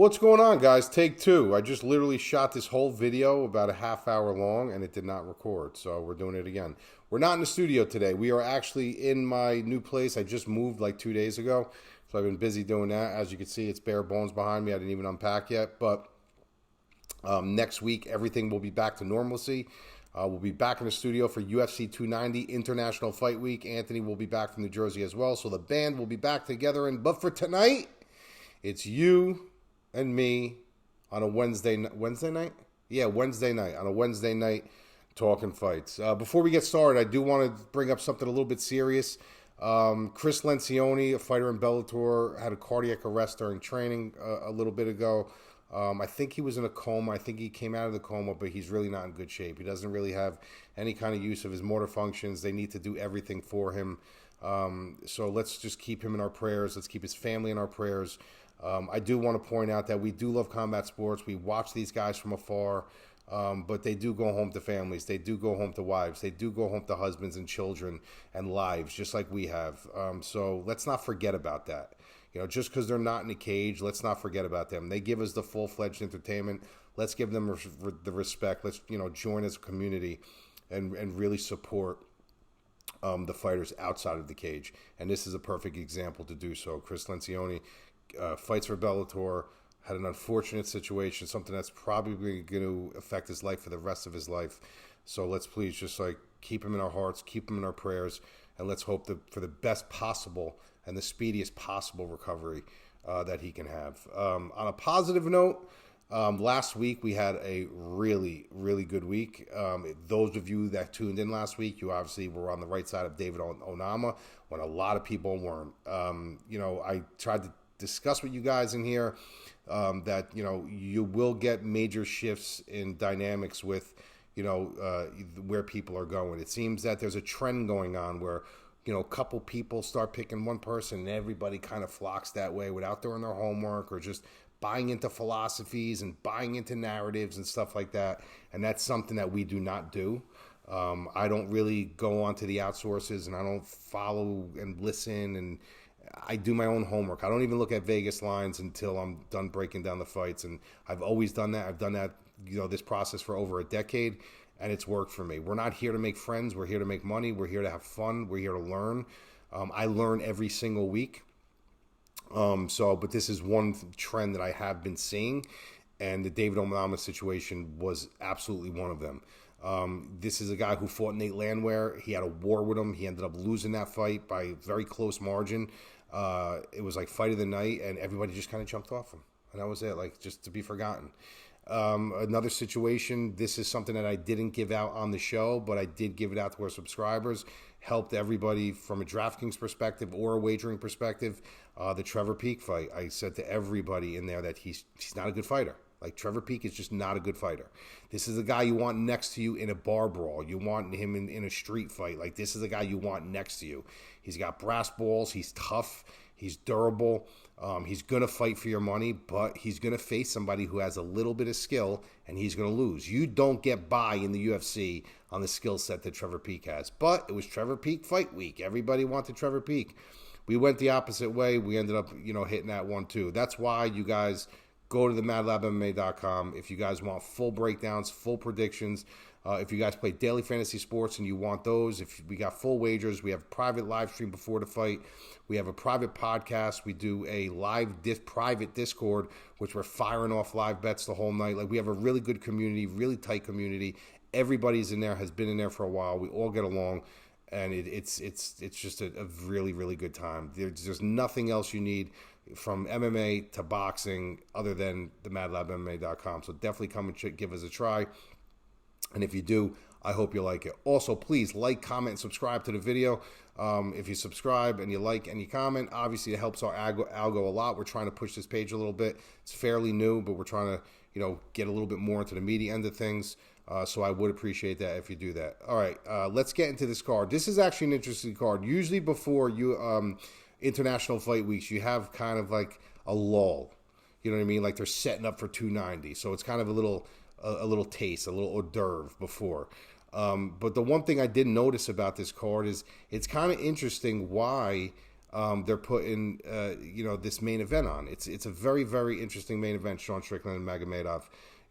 What's going on, guys? Take two. I just literally shot this whole video about a half hour long and it did not record, so we're doing it again. We're not in the studio today. We are actually in my new place. I just moved like 2 days ago, so I've been busy doing that. As you can see, it's bare bones behind me. I didn't even unpack yet, but next week everything will be back to normalcy. We'll be back in the studio for UFC 290 International Fight Week. Anthony will be back from New Jersey as well, so the band will be back together. But for tonight, it's you and me on a Wednesday night? Yeah, Wednesday night. On a Wednesday night, talking fights. Before we get started, I do want to bring up something a little bit serious. Chris Lencioni, a fighter in Bellator, had a cardiac arrest during training a little bit ago. I think he was in a coma. I think he came out of the coma, but he's really not in good shape. He doesn't really have any kind of use of his motor functions. They need to do everything for him. So let's just keep him in our prayers. Let's keep his family in our prayers. I do want to point out that we do love combat sports. We watch these guys from afar, but they do go home to families. They do go home to wives. They do go home to husbands and children and lives, just like we have. So let's not forget about that. You know, just because they're not in a cage, let's not forget about them. They give us the full-fledged entertainment. Let's give them the respect. Let's, join as a community and really support the fighters outside of the cage. And this is a perfect example to do so. Chris Lencioni fights for Bellator, had an unfortunate situation, something that's probably going to affect his life for the rest of his life. So let's please just keep him in our hearts, keep him in our prayers, and let's hope for the best possible and the speediest possible recovery that he can have. On a positive note, last week we had a really, really good week. Those of you that tuned in last week, you obviously were on the right side of David Onama when a lot of people weren't. I tried to discuss with you guys in here that you will get major shifts in dynamics with where people are going. It seems that there's a trend going on where a couple people start picking one person and everybody kind of flocks that way without doing their homework or just buying into philosophies and buying into narratives and stuff like that. And that's something that we do not do. I don't really go onto the outsources and I don't follow and listen, and I do my own homework. I don't even look at Vegas lines until I'm done breaking down the fights. And I've always done that. I've done that, this process for over a decade, and it's worked for me. We're not here to make friends. We're here to make money. We're here to have fun. We're here to learn. I learn every single week. But this is one trend that I have been seeing, and the David Onama situation was absolutely one of them. This is a guy who fought Nate Landwehr. He had a war with him. He ended up losing that fight by a very close margin. It was like fight of the night, and everybody just kind of jumped off him. And that was it, just to be forgotten. Another situation, this is something that I didn't give out on the show, but I did give it out to our subscribers. Helped everybody from a DraftKings perspective or a wagering perspective. The Trevor Peek fight, I said to everybody in there that he's not a good fighter. Trevor Peek is just not a good fighter. This is a guy you want next to you in a bar brawl. You want him in a street fight. This is a guy you want next to you. He's got brass balls. He's tough. He's durable. He's going to fight for your money, but he's going to face somebody who has a little bit of skill, and he's going to lose. You don't get by in the UFC on the skill set that Trevor Peek has. But it was Trevor Peek fight week. Everybody wanted Trevor Peek. We went the opposite way. We ended up, hitting that one too. That's why you guys go to the MadLabMMA.com if you guys want full breakdowns, full predictions. If you guys play daily fantasy sports and you want those, if we got full wagers, we have private live stream before the fight. We have a private podcast. We do a private Discord, which we're firing off live bets the whole night. We have a really good community, really tight community. Everybody's in there, has been in there for a while. We all get along, and it's just a really, really good time. There's nothing else you need from MMA to boxing other than the MadLabMMA.com. So definitely come and give us a try. And if you do, I hope you like it. Also, please like, comment, and subscribe to the video. If you subscribe and you like and you comment, obviously it helps our algo a lot. We're trying to push this page a little bit. It's fairly new, but we're trying to, get a little bit more into the media end of things. So I would appreciate that if you do that. All right, let's get into this card. This is actually an interesting card. Usually before international fight weeks, you have kind of a lull. You know what I mean? They're setting up for 290. So it's kind of a little taste, a little hors d'oeuvre before. But the one thing I did notice about this card is it's kind of interesting why they're putting this main event on. It's a very, very interesting main event, Sean Strickland and Magomedov.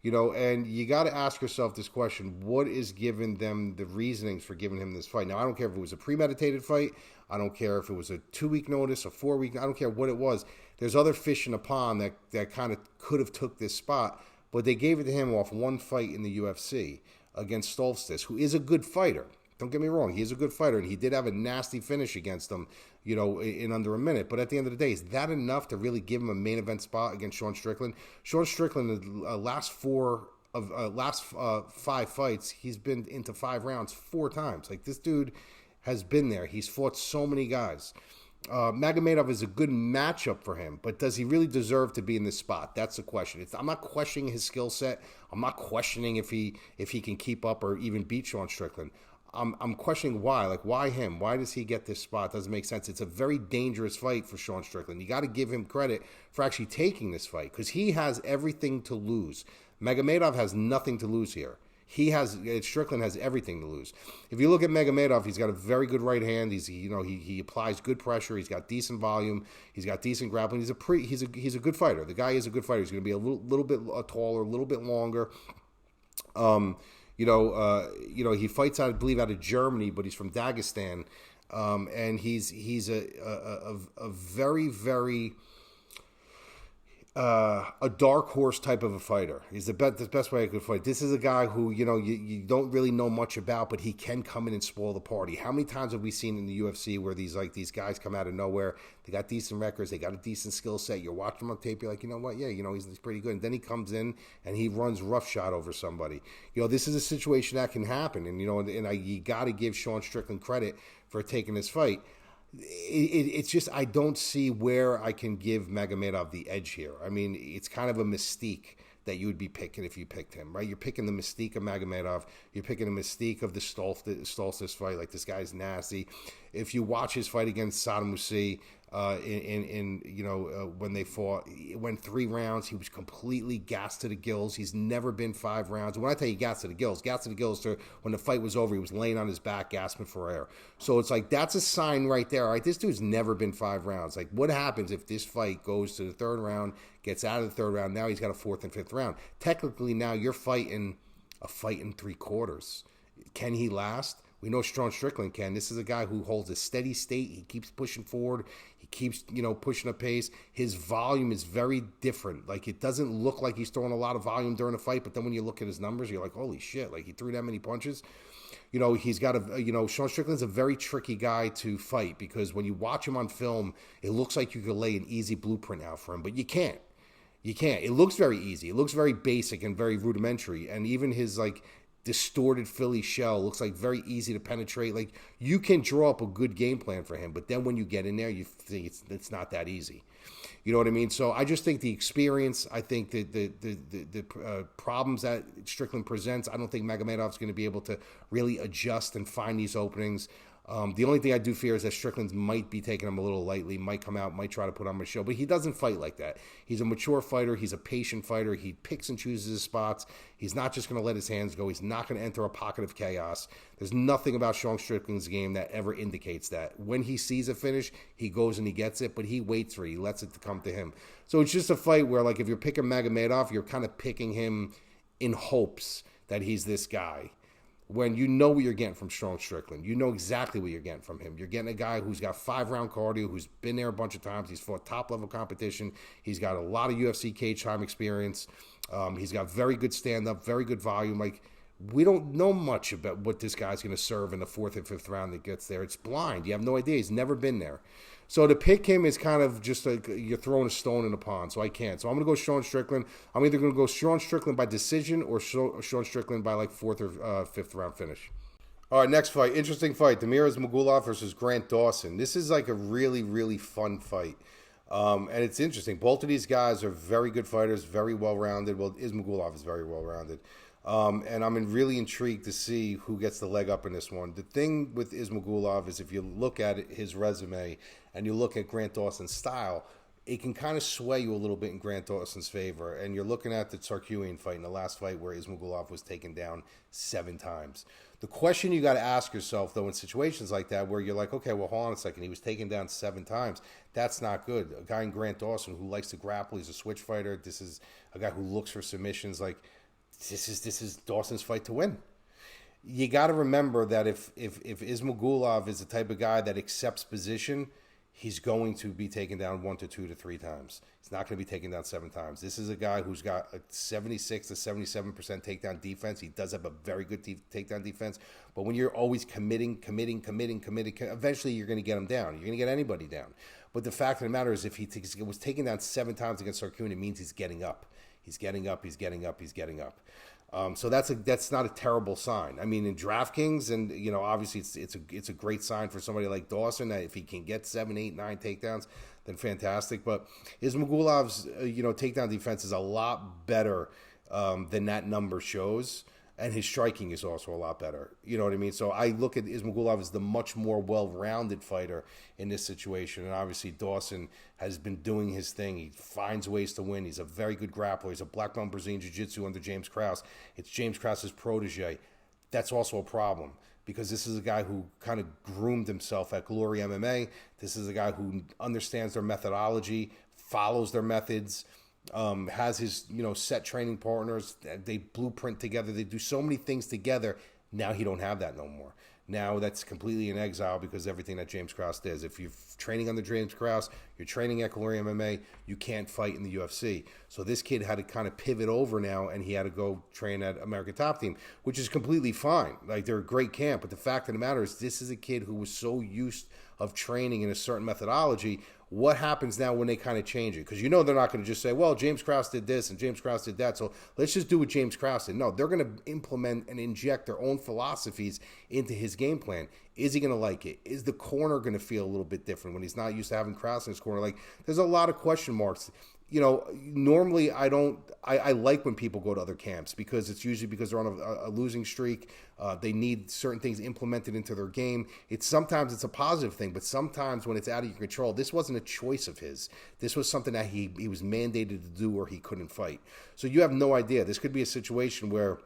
And you got to ask yourself this question: what is giving them the reasonings for giving him this fight? Now, I don't care if it was a premeditated fight. I don't care if it was a 2-week notice, a 4-week. I don't care what it was. There's other fish in the pond that kind of could have took this spot, but they gave it to him off one fight in the UFC against Stoltzfus, who is a good fighter. Don't get me wrong, he is a good fighter, and he did have a nasty finish against him, in under a minute. But at the end of the day, is that enough to really give him a main event spot against Sean Strickland? Sean Strickland, the last 5 fights, he's been into 5 rounds 4 times. Like, this dude has been there. He's fought so many guys. Magomedov is a good matchup for him, but does he really deserve to be in this spot? That's the question. I'm not questioning his skill set. I'm not questioning if he can keep up or even beat Sean Strickland. I'm questioning why. Like, why him? Why does he get this spot? Doesn't make sense. It's a very dangerous fight for Sean Strickland. You got to give him credit for actually taking this fight because he has everything to lose. Magomedov has nothing to lose here. Strickland has everything to lose. If you look at Magomedov, he's got a very good right hand. He applies good pressure. He's got decent volume. He's got decent grappling. He's a good fighter. The guy is a good fighter. He's going to be a little bit taller, a little bit longer. He fights out, I believe, out of Germany, but he's from Dagestan, and he's a very, very a dark horse type of a fighter. He's the best way I could fight. This is a guy who, you don't really know much about, but he can come in and spoil the party. How many times have we seen in the UFC where these guys come out of nowhere? They got decent records. They got a decent skill set. You're watching them on tape. You're like, you know what? Yeah, he's pretty good. And then he comes in and he runs roughshod over somebody. This is a situation that can happen. And, you got to give Sean Strickland credit for taking this fight. It's just I don't see where I can give Magomedov the edge here. I mean, it's kind of a mystique that you would be picking if you picked him, right? You're picking the mystique of Magomedov. You're picking the mystique of the Stoltzfus fight. Like, this guy's nasty. If you watch his fight against Saddam Hussein, when they fought, it went 3 rounds. He was completely gassed to the gills. He's never been 5 rounds. When I tell you gassed to the gills to when the fight was over, he was laying on his back, gasping for air. So it's like, that's a sign right there. All right, this dude's never been 5 rounds. Like, what happens if this fight goes to the 3rd round, gets out of the 3rd round? Now he's got a 4th and 5th round. Technically, now you're fighting a fight in 3 quarters. Can he last? We know Sean Strickland can. This is a guy who holds a steady state. He keeps pushing forward. He keeps, pushing a pace. His volume is very different. Like, it doesn't look like he's throwing a lot of volume during a fight, but then when you look at his numbers, you're like, holy shit, like, he threw that many punches. He's got Sean Strickland's a very tricky guy to fight because when you watch him on film, it looks like you could lay an easy blueprint out for him, but you can't. You can't. It looks very easy. It looks very basic and very rudimentary. And even his, distorted Philly shell looks like very easy to penetrate. Like, you can draw up a good game plan for him, but then when you get in there, you think it's not that easy. You know what I mean? So I just think the experience, I think the problems that Strickland presents, I don't think Magomedov's going to be able to really adjust and find these openings. The only thing I do fear is that Strickland might be taking him a little lightly, might come out, might try to put on a show, but he doesn't fight like that. He's a mature fighter. He's a patient fighter. He picks and chooses his spots. He's not just going to let his hands go. He's not going to enter a pocket of chaos. There's nothing about Sean Strickland's game that ever indicates that. When he sees a finish, he goes and he gets it, but he waits for it. He lets it to come to him. So it's just a fight where, if you're picking Magomedov, you're kind of picking him in hopes that he's this guy. When you know what you're getting from Sean Strickland. You know exactly what you're getting from him. You're getting a guy who's got 5-round cardio, who's been there a bunch of times. He's fought top-level competition. He's got a lot of UFC cage time experience. He's got very good stand-up, very good volume. We don't know much about what this guy's going to serve in the 4th and 5th round that gets there. It's blind. You have no idea. He's never been there. So to pick him is kind of just like you're throwing a stone in a pond, so I can't. So I'm going to go Sean Strickland. I'm either going to go Sean Strickland by decision or Sean Strickland by 4th or 5th round finish. All right, next fight. Interesting fight. Demiraz Magomedov versus Grant Dawson. This is a really, really fun fight. And it's interesting. Both of these guys are very good fighters, very well-rounded. Well, Ismagulov is very well-rounded. And I'm really intrigued to see who gets the leg up in this one. The thing with Ismagulov is if you look at his resume and you look at Grant Dawson's style, it can kind of sway you a little bit in Grant Dawson's favor. And you're looking at the Tsarkuian fight in the last fight where Ismagulov was taken down 7 times. The question you got to ask yourself, though, in situations like that, where you're like, okay, well, hold on a second, he was taken down 7 times. That's not good. A guy in Grant Dawson who likes to grapple, he's a switch fighter. This is a guy who looks for submissions. Like, this is Dawson's fight to win. You got to remember that if Ismagulov is the type of guy that accepts position, he's going to be taken down 1 to 2 to 3 times. He's not going to be taken down 7 times. This is a guy who's got a 76 to 77% takedown defense. He does have a very good takedown defense. But when you're always committing, eventually you're going to get him down. You're going to get anybody down. But the fact of the matter is, if he was taken down 7 times against Sarkun, it means he's getting up. He's getting up. So that's not a terrible sign. I mean, in DraftKings, and obviously it's a great sign for somebody like Dawson that if he can get 7, 8, 9 takedowns, then fantastic. But Ismagulov's takedown defense is a lot better than that number shows, and his striking is also a lot better. You know what I mean? So I look at Ismagulov as the much more well-rounded fighter in this situation, and obviously Dawson has been doing his thing. He finds ways to win. He's a very good grappler. He's a black belt Brazilian Jiu-Jitsu under James Krause. It's James Krause's protege. That's also a problem because this is a guy who kind of groomed himself at Glory MMA. This is a guy who understands their methodology, follows their methods, has his set training partners. They blueprint together. They do so many things together. Now he don't have that no more. Now that's completely in exile because everything that James Krause does. If you're training under James Krause, you're training at Glory MMA, you can't fight in the UFC. So this kid had to kind of pivot over now, and he had to go train at American Top Team, which is completely fine. Like, they're a great camp. But the fact of the matter is, this is a kid who was so used of training in a certain methodology. What happens now when they kind of change it? Because they're not going to just say, well, James Krause did this and James Krause did that, so let's just do what James Krause did. No, they're going to implement and inject their own philosophies into his game plan. Is he going to like it? Is the corner going to feel a little bit different when he's not used to having Krause in his corner? Like, there's a lot of question marks. Normally I like when people go to other camps because it's usually because they're on a losing streak. They need certain things implemented into their game. Sometimes it's a positive thing, but sometimes when it's out of your control, this wasn't a choice of his. This was something that he was mandated to do or he couldn't fight. So you have no idea. This could be a situation where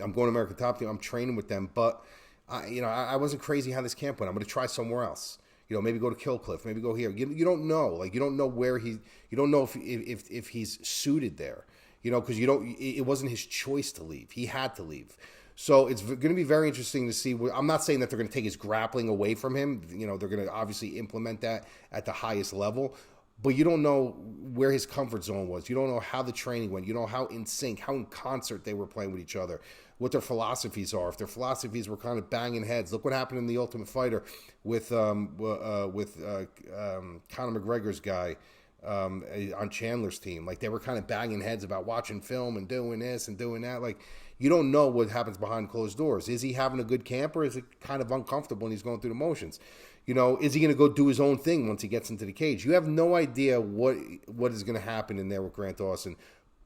I'm going to American Top Team, I'm training with them, but I wasn't crazy how this camp went. I'm going to try somewhere else. Maybe go to Killcliff, maybe go here. You don't know. Like, you don't know where you don't know if he's suited there. Because it wasn't his choice to leave. He had to leave. So it's going to be very interesting to see. I'm not saying that they're going to take his grappling away from him. They're going to obviously implement that at the highest level. But you don't know where his comfort zone was. You don't know how the training went. You don't know how in sync, how in concert they were playing with each other, what their philosophies are. If their philosophies were kind of banging heads. Look what happened in The Ultimate Fighter with Conor McGregor's guy on Chandler's team. Like, they were kind of banging heads about watching film and doing this and doing that. Like, you don't know what happens behind closed doors. Is he having a good camp, or is it kind of uncomfortable and he's going through the motions? Is he going to go do his own thing once he gets into the cage? You have no idea what is going to happen in there with Grant Dawson,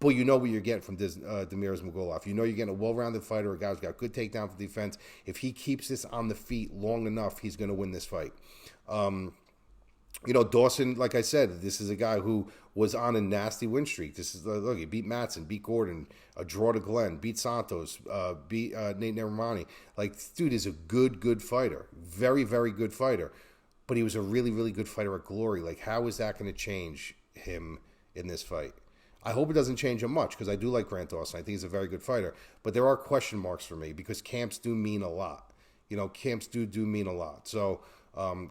but you know what you're getting from Damir Ismagulov. You're getting a well-rounded fighter, a guy who's got good takedown for defense. If he keeps this on the feet long enough, he's going to win this fight. Dawson, like I said, this is a guy who was on a nasty win streak. This is look, he beat Matson, beat Gordon, a draw to Glenn, beat Santos, beat Nate Neramani. Like, this dude is a good fighter, very, very good fighter. But he was a really, really good fighter at Glory. Like, how is that going to change him in this fight? I hope it doesn't change him much because I do like Grant Dawson. I think he's a very good fighter. But there are question marks for me because camps do mean a lot. Camps do mean a lot. So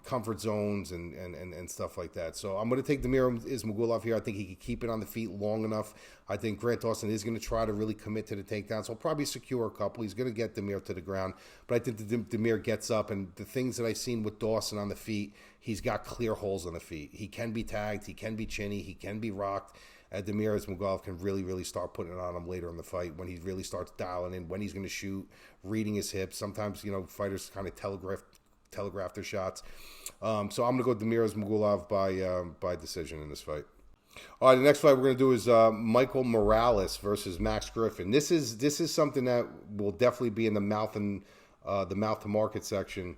comfort zones and stuff like that. So I'm going to take Damir Ismagulov here. I think he can keep it on the feet long enough. I think Grant Dawson is going to try to really commit to the takedowns. He'll probably secure a couple. He's going to get Damir to the ground. But I think Damir gets up, and the things that I've seen with Dawson on the feet, he's got clear holes on the feet. He can be tagged. He can be chinny. He can be rocked. Damir Ismagulov can really, really start putting it on him later in the fight when he really starts dialing in, when he's going to shoot, reading his hips. Sometimes, fighters kind of telegraph their shots. So I'm going to go Damir Ismagulov by decision in this fight. All right, the next fight we're going to do is Michael Morales versus Max Griffin. This is something that will definitely be in the mouth to market section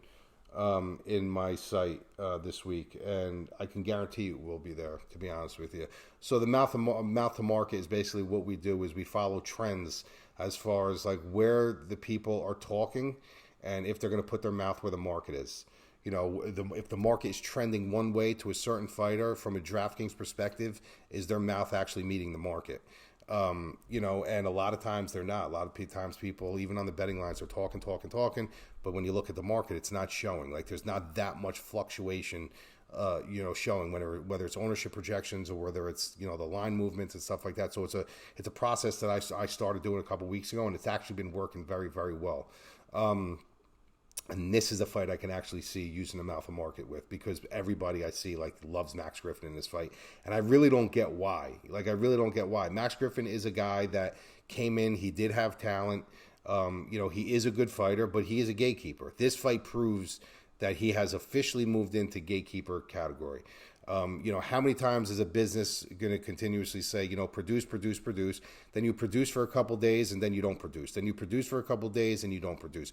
in my site this week, and I can guarantee you we'll be there, to be honest with you. So the mouth to market is basically what we do is we follow trends as far as like where the people are talking and if they're going to put their mouth where the market is. You know, if the market is trending one way to a certain fighter from a DraftKings perspective, is their mouth actually meeting the market? You know, and a lot of times they're not. A lot of times people, even on the betting lines, are talking, but when you look at the market, it's not showing. Like there's not that much fluctuation, you know, showing whether it's ownership projections or whether it's, you know, the line movements and stuff like that. So it's a process that I started doing a couple weeks ago, and it's actually been working very, very well. And this is a fight I can actually see using the mouth of market with, because everybody I see like loves Max Griffin in this fight. And I really don't get why. Like, I really don't get why. Max Griffin is a guy that came in. He did have talent. You know, he is a good fighter, but he is a gatekeeper. This fight proves that he has officially moved into gatekeeper category. You know, how many times is a business going to continuously say, you know, produce, then you produce for a couple days and then you don't produce. Then you produce for a couple days and you don't produce.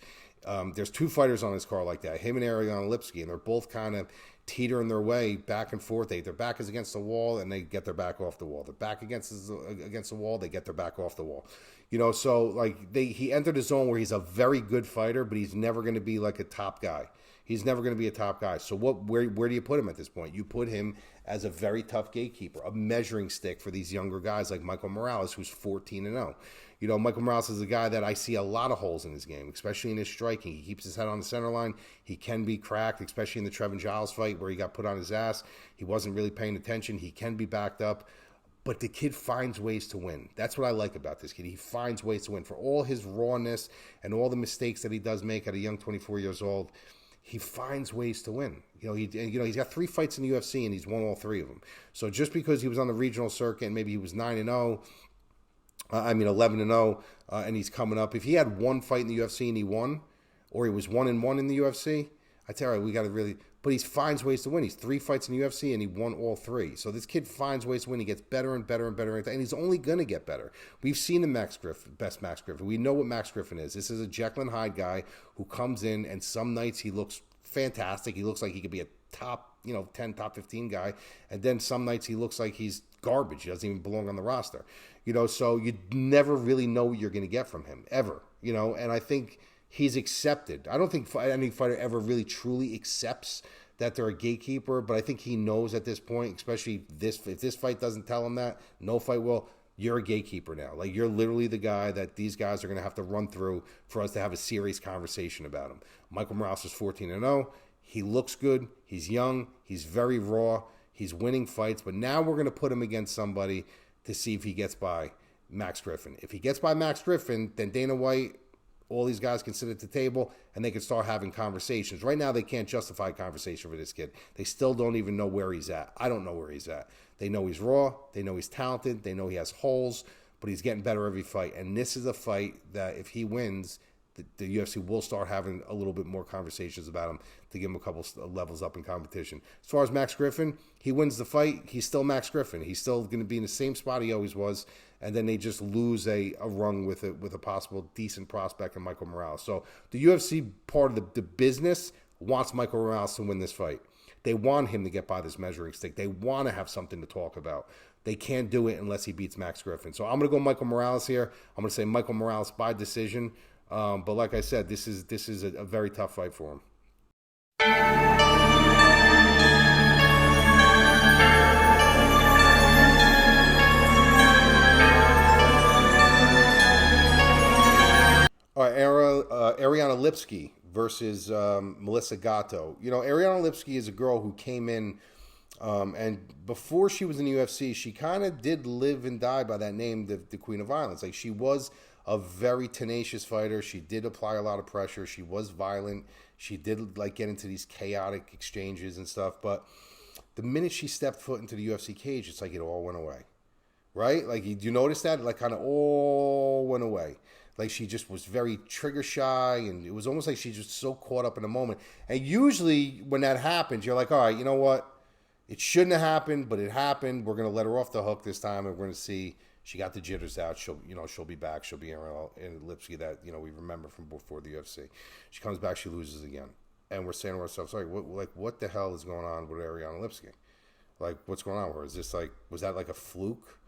There's two fighters on this card like that, him and Ariane Lipsky, and they're both kind of teetering their way back and forth. Their back is against the wall and they get their back off the wall. Their back against the wall, they get their back off the wall. You know, so like he entered a zone where he's a very good fighter, but he's never going to be like a top guy. He's never going to be a top guy. So where do you put him at this point? You put him as a very tough gatekeeper, a measuring stick for these younger guys like Michael Morales, who's 14-0. You know, Michael Morales is a guy that I see a lot of holes in his game, especially in his striking. He keeps his head on the center line. He can be cracked, especially in the Trevin Giles fight where he got put on his ass. He wasn't really paying attention. He can be backed up. But the kid finds ways to win. That's what I like about this kid. He finds ways to win. For all his rawness and all the mistakes that he does make at a young 24 years old, he finds ways to win. You know, he's got 3 fights in the UFC and he's won all 3 of them. So just because he was on the regional circuit and maybe he was 9-0, 11-0, and he's coming up. If he had 1 fight in the UFC and he won, or he was 1-1 in the UFC, I tell you, we got to really. But he finds ways to win. He's 3 fights in the UFC and he won all 3. So this kid finds ways to win. He gets better and better and better, and he's only going to get better. We've seen the best Max Griffin. We know what Max Griffin is. This is a Jekyll and Hyde guy who comes in, and some nights he looks fantastic. He looks like he could be a top, 10, top 15 guy, and then some nights he looks like he's garbage. He doesn't even belong on the roster. So you never really know what you're going to get from him ever. And I think he's accepted. I don't think any fighter ever really truly accepts that they're a gatekeeper, but I think he knows at this point, especially if this fight doesn't tell him that, no fight will, you're a gatekeeper now. Like, you're literally the guy that these guys are going to have to run through for us to have a serious conversation about him. Michael Morales is 14-0. He looks good. He's young. He's very raw. He's winning fights, but now we're going to put him against somebody to see if he gets by Max Griffin. If he gets by Max Griffin, then Dana White, all these guys can sit at the table and they can start having conversations. Right now, they can't justify a conversation for this kid. They still don't even know where he's at. I don't know where he's at. They know he's raw. They know he's talented. They know he has holes, but he's getting better every fight. And this is a fight that if he wins, the UFC will start having a little bit more conversations about him to give him a couple levels up in competition. As far as Max Griffin, he wins the fight. He's still Max Griffin. He's still going to be in the same spot he always was. And then they just lose a rung with a possible decent prospect in Michael Morales. So the UFC part of the business wants Michael Morales to win this fight. They want him to get by this measuring stick. They want to have something to talk about. They can't do it unless he beats Max Griffin. So I'm going to go Michael Morales here. I'm going to say Michael Morales by decision. But like I said, this is a very tough fight for him. All right, Ariane Lipsky versus Melissa Gatto. Ariane Lipsky is a girl who came in, and before she was in the UFC, she kind of did live and die by that name, the Queen of Violence. Like, she was a very tenacious fighter. She did apply a lot of pressure. She was violent. She did get into these chaotic exchanges and stuff. But the minute she stepped foot into the UFC cage, it's like it all went away, right? Like, you notice that? Like, kind of all went away. Like, she just was very trigger shy, and it was almost like she's just so caught up in the moment. And usually when that happens, you're like, all right, you know what? It shouldn't have happened, but it happened. We're going to let her off the hook this time, and we're going to see. She got the jitters out. She'll be back. She'll be in Lipsky that, we remember from before the UFC. She comes back, she loses again. and we're saying to ourselves, like, what the hell is going on with Ariana Lipski? Like, what's going on with her? Is this like, was that like a fluke?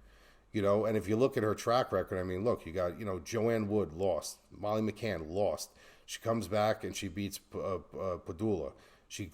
You know, and if you look at her track record, I mean, look, you got, Joanne Wood lost, Molly McCann lost. She comes back and she beats Padula.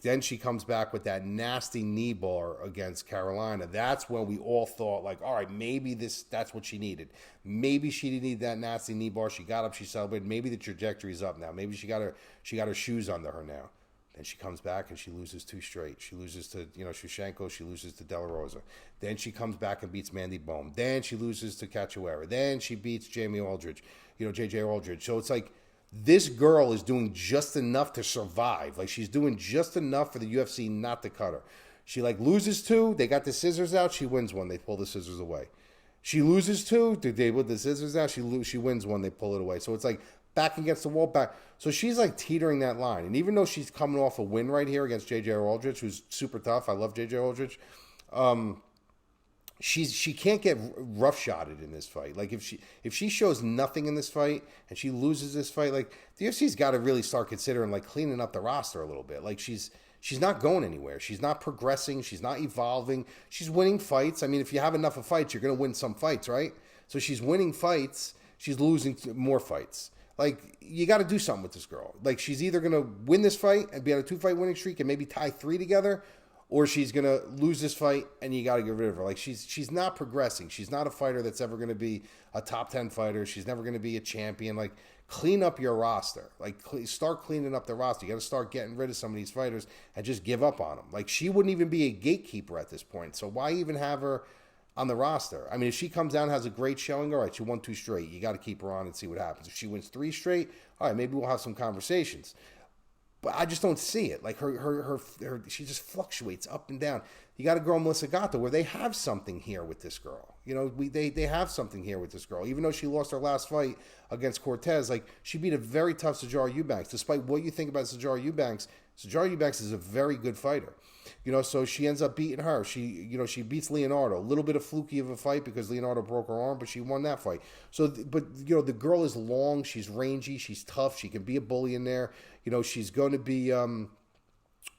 Then she comes back with that nasty knee bar against Carolina. That's when we all thought, like, all right, maybe that's what she needed. Maybe she didn't need that nasty knee bar. She got up, she celebrated. Maybe the trajectory's up now. Maybe she got her shoes under her now. Then she comes back and she loses 2 straight. She loses to, Shushenko. She loses to De La Rosa. Then she comes back and beats Mandy Bohm. Then she loses to Cachoeira. Then she beats Jamie Aldridge, JJ Aldridge. So it's like, this girl is doing just enough to survive. Like, she's doing just enough for the UFC not to cut her. She, like, loses 2. They got the scissors out. She wins 1. They pull the scissors away. She loses 2. They put the scissors out. She wins 1. They pull it away. So it's like back against the wall, back. So she's, like, teetering that line. And even though she's coming off a win right here against J.J. Aldridge, who's super tough. I love J.J. Aldridge. She can't get roughshotted in this fight. Like, if she shows nothing in this fight and she loses this fight, like, the UFC's got to really start considering, like, cleaning up the roster a little bit. Like, she's not going anywhere. She's not progressing. She's not evolving. She's winning fights. I mean, if you have enough of fights, you're going to win some fights, right? So she's winning fights. She's losing more fights. Like, you got to do something with this girl. Like, she's either going to win this fight and be on a 2-fight winning streak and maybe tie 3 together, or she's going to lose this fight and you got to get rid of her. Like, she's not progressing. She's not a fighter that's ever going to be a top 10 fighter. She's never going to be a champion. Like, clean up your roster. Like, start cleaning up the roster. You got to start getting rid of some of these fighters and just give up on them. Like, she wouldn't even be a gatekeeper at this point. So why even have her on the roster? I mean, if she comes down and has a great showing, all right, she won 2 straight. You got to keep her on and see what happens. If she wins 3 straight, all right, maybe we'll have some conversations. But I just don't see it. Like, her she just fluctuates up and down. You got a girl, Melissa Gatto, where they have something here with this girl. They have something here with this girl. Even though she lost her last fight against Cortez, like, she beat a very tough Sijara Eubanks. Despite what you think about Sijara Eubanks is a very good fighter. So she ends up beating her. She beats Leonardo. A little bit of fluky of a fight because Leonardo broke her arm, but she won that fight. So, but the girl is long. She's rangy. She's tough. She can be a bully in there. She's going to be.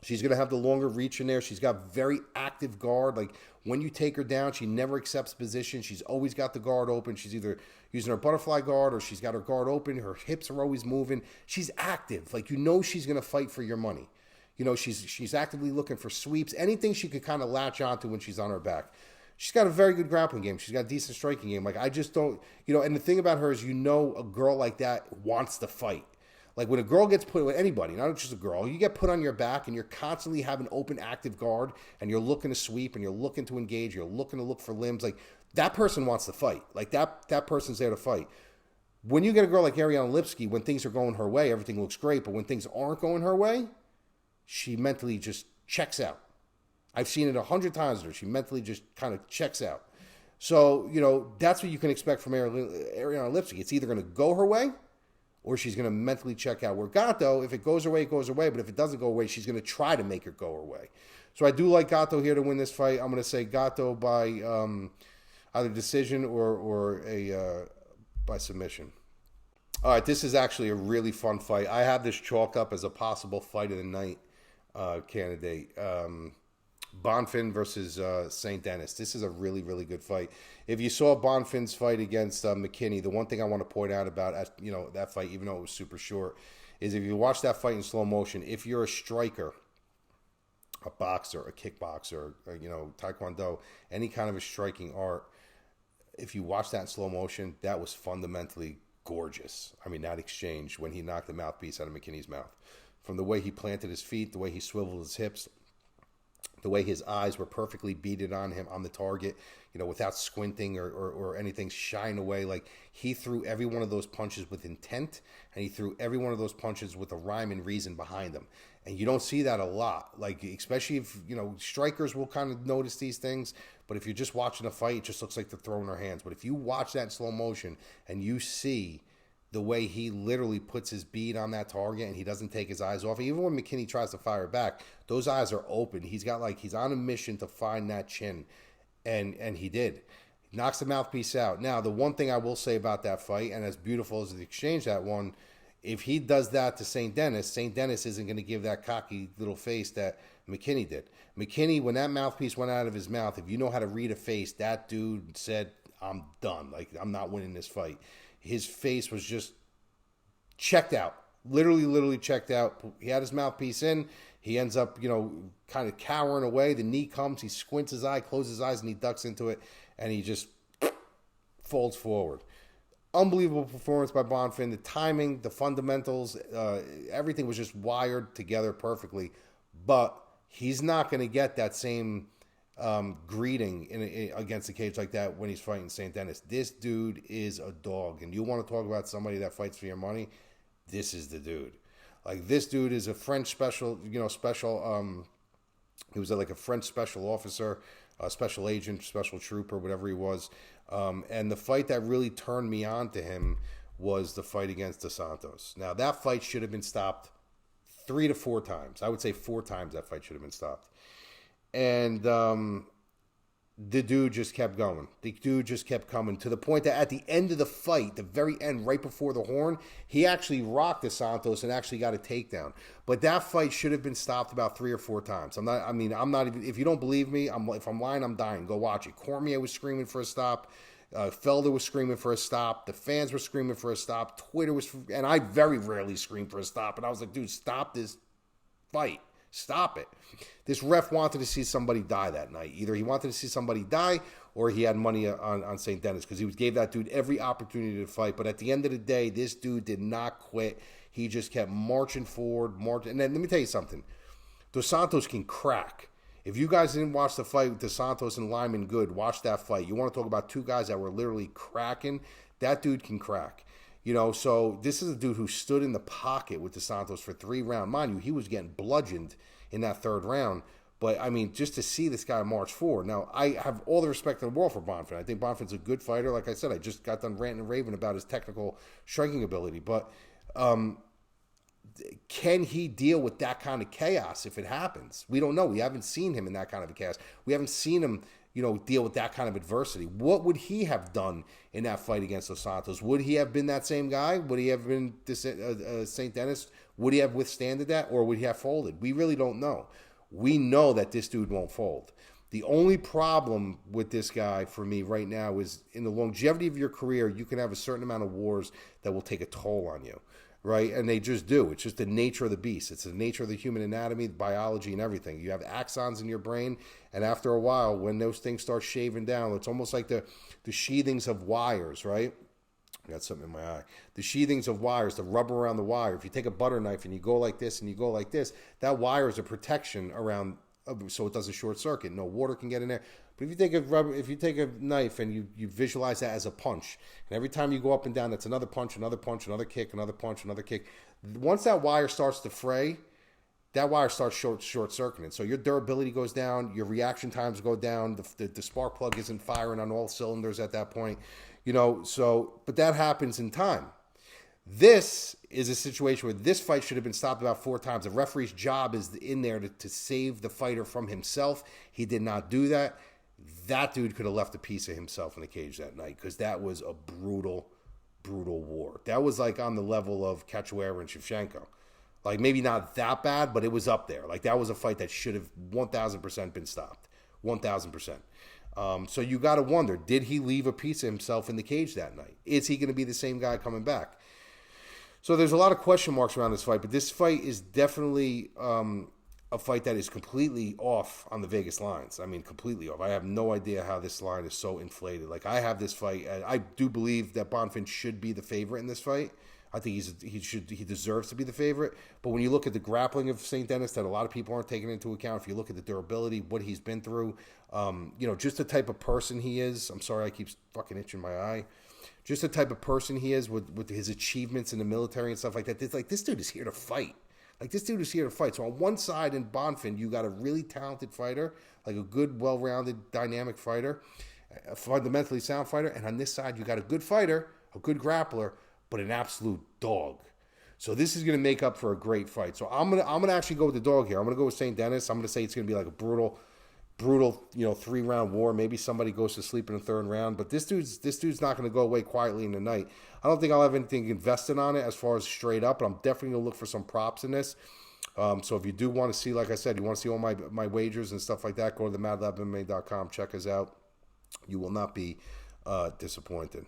She's going to have the longer reach in there. She's got very active guard. Like, when you take her down, she never accepts position. She's always got the guard open. She's either using her butterfly guard or she's got her guard open. Her hips are always moving. She's active. Like, she's going to fight for your money. She's actively looking for sweeps, anything she could kind of latch onto when she's on her back. She's got a very good grappling game. She's got a decent striking game. Like, I just don't, and the thing about her is, a girl like that wants to fight. Like, when a girl gets put with anybody, not just a girl, you get put on your back and you're constantly having open, active guard and you're looking to sweep and you're looking to engage, you're looking to look for limbs. Like, that person wants to fight. Like, that person's there to fight. When you get a girl like Ariana Lipski, when things are going her way, everything looks great. But when things aren't going her way, she mentally just checks out. I've seen it 100 times with her. She mentally just kind of checks out. So, that's what you can expect from Ariana Lipski. It's either going to go her way or she's going to mentally check out. Where Gatto, if it goes her way, it goes her way. But if it doesn't go her way, she's going to try to make it go her way. So I do like Gatto here to win this fight. I'm going to say Gatto by either decision or by submission. All right, this is actually a really fun fight. I have this chalked up as a possible fight of the night candidate. Bonfim versus St. Denis. This is a really, really good fight. If you saw Bonfim's fight against McKinney, the one thing I want to point out about that fight, even though it was super short, is if you watch that fight in slow motion, if you're a striker, a boxer, a kickboxer, taekwondo, any kind of a striking art, if you watch that in slow motion, that was fundamentally gorgeous. I mean, that exchange when he knocked the mouthpiece out of McKinney's mouth. From the way he planted his feet, the way he swiveled his hips, the way his eyes were perfectly beaded on him, on the target, without squinting or anything shying away. Like, he threw every one of those punches with intent, and he threw every one of those punches with a rhyme and reason behind them. And you don't see that a lot. Like, especially if, strikers will kind of notice these things, but if you're just watching a fight, it just looks like they're throwing their hands. But if you watch that in slow motion and you see the way he literally puts his bead on that target and he doesn't take his eyes off. Even when McKinney tries to fire back, those eyes are open. He's on a mission to find that chin. And he did. He knocks the mouthpiece out. Now, the one thing I will say about that fight, and as beautiful as the exchange that one, if he does that to St. Dennis isn't going to give that cocky little face that McKinney did. McKinney, when that mouthpiece went out of his mouth, if you know how to read a face, that dude said, I'm done. Like, I'm not winning this fight. His face was just checked out. Literally checked out. He had his mouthpiece in. He ends up, kind of cowering away. The knee comes. He squints his eye, closes his eyes, and he ducks into it. And he just folds forward. Unbelievable performance by Bonfim. The timing, the fundamentals, everything was just wired together perfectly. But he's not going to get that same greeting against the cage like that when he's fighting St. Dennis. This dude is a dog. And you want to talk about somebody that fights for your money? This is the dude. Like, this dude is a French special, he was like a French special officer, special agent, special trooper, whatever he was. And the fight that really turned me on to him was the fight against Dos Santos. Now, that fight should have been stopped 3 to 4 times. I would say 4 times that fight should have been stopped. And the dude just kept going. The dude just kept coming to the point that at the end of the fight, the very end, right before the horn, he actually rocked Dos Santos and actually got a takedown. But that fight should have been stopped about 3 or 4 times. I'm not even, if you don't believe me, if I'm lying, I'm dying. Go watch it. Cormier was screaming for a stop. Felder was screaming for a stop. The fans were screaming for a stop. Twitter was, and I very rarely scream for a stop. And I was like, dude, stop this fight. Stop it. This ref wanted to see somebody die that night. Either he wanted to see somebody die or he had money on St. Dennis because he gave that dude every opportunity to fight. But at the end of the day, this dude did not quit. He just kept marching forward, And then let me tell you something. Dos Santos can crack. If you guys didn't watch the fight with Dos Santos and Lyman Good, watch that fight. You want to talk about 2 guys that were literally cracking? That dude can crack. So this is a dude who stood in the pocket with Dos Santos for 3 rounds. Mind you, he was getting bludgeoned in that 3rd round. But, just to see this guy march forward. Now, I have all the respect in the world for Bonfim. I think Bonfim's a good fighter. Like I said, I just got done ranting and raving about his technical striking ability. But can he deal with that kind of chaos if it happens? We don't know. We haven't seen him in that kind of a chaos. We haven't seen him deal with that kind of adversity. What would he have done in that fight against Dos Santos? Would he have been that same guy? Would he have been St. Dennis? Would he have withstanded that? Or would he have folded? We really don't know. We know that this dude won't fold. The only problem with this guy for me right now is in the longevity of your career, you can have a certain amount of wars that will take a toll on you. Right? And they just do. It's just the nature of the beast. It's the nature of the human anatomy, the biology, and everything. You have axons in your brain, and after a while, when those things start shaving down, it's almost like the sheathings of wires, right? I got something in my eye. The sheathings of wires, the rubber around the wire. If you take a butter knife and you go like this and you go like this, that wire is a protection around so it doesn't short circuit. No water can get in there. But if you take a knife and you visualize that as a punch, and every time you go up and down, that's another punch, another kick, another punch, another kick. Once that wire starts to fray, that wire starts short circuiting. So your durability goes down, your reaction times go down, the spark plug isn't firing on all cylinders at that point. But that happens in time. This is a situation where this fight should have been stopped about 4 times. The referee's job is in there to save the fighter from himself. He did not do that. That dude could have left a piece of himself in the cage that night because that was a brutal, brutal war. That was like on the level of Cachoeira and Shevchenko. Like maybe not that bad, but it was up there. Like that was a fight that should have 1,000% been stopped. 1,000%. So you got to wonder, did he leave a piece of himself in the cage that night? Is he going to be the same guy coming back? So there's a lot of question marks around this fight, but this fight is definitely a fight that is completely off on the Vegas lines. I mean, completely off. I have no idea how this line is so inflated. Like, I have this fight. I do believe that Bonfim should be the favorite in this fight. I think he deserves to be the favorite. But when you look at the grappling of St. Dennis that a lot of people aren't taking into account, if you look at the durability, what he's been through, just the type of person he is. I'm sorry, I keep fucking itching my eye. Just the type of person he is with his achievements in the military and stuff like that. It's like, this dude is here to fight. So on one side in Bonfim, you got a really talented fighter, like a good, well-rounded, dynamic fighter, a fundamentally sound fighter. And on this side, you got a good fighter, a good grappler, but an absolute dog. So this is going to make up for a great fight. So I'm gonna actually go with the dog here. I'm gonna go with St. Dennis. I'm gonna say it's gonna be like a brutal brutal, 3-round war. Maybe somebody goes to sleep in the third round, but this dude's not going to go away quietly in the night. I don't think I'll have anything invested on it as far as straight up, but I'm definitely going to look for some props in this. So if you do want to see, like I said, you want to see all my wagers and stuff like that, go to the MadLabMMA.com. Check us out. You will not be disappointed.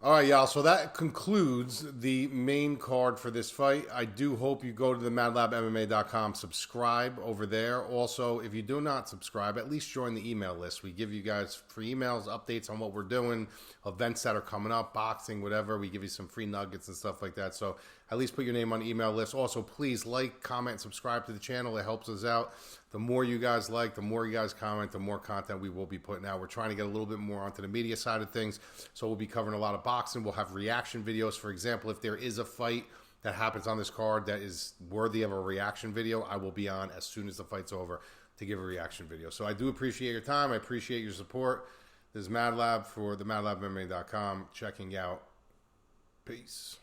All right, y'all. So that concludes the main card for this fight. I do hope you go to the MadLabMMA.com, subscribe over there. Also, if you do not subscribe, at least join the email list. We give you guys free emails, updates on what we're doing, events that are coming up, boxing, whatever. We give you some free nuggets and stuff like that. So at least put your name on the email list. Also, please like, comment, subscribe to the channel. It helps us out. The more you guys like, the more you guys comment, the more content we will be putting out. We're trying to get a little bit more onto the media side of things. So we'll be covering a lot of boxing. We'll have reaction videos. For example, if there is a fight that happens on this card that is worthy of a reaction video, I will be on as soon as the fight's over to give a reaction video. So I do appreciate your time. I appreciate your support. This is MadLab for the MadLabMMA.com checking out. Peace.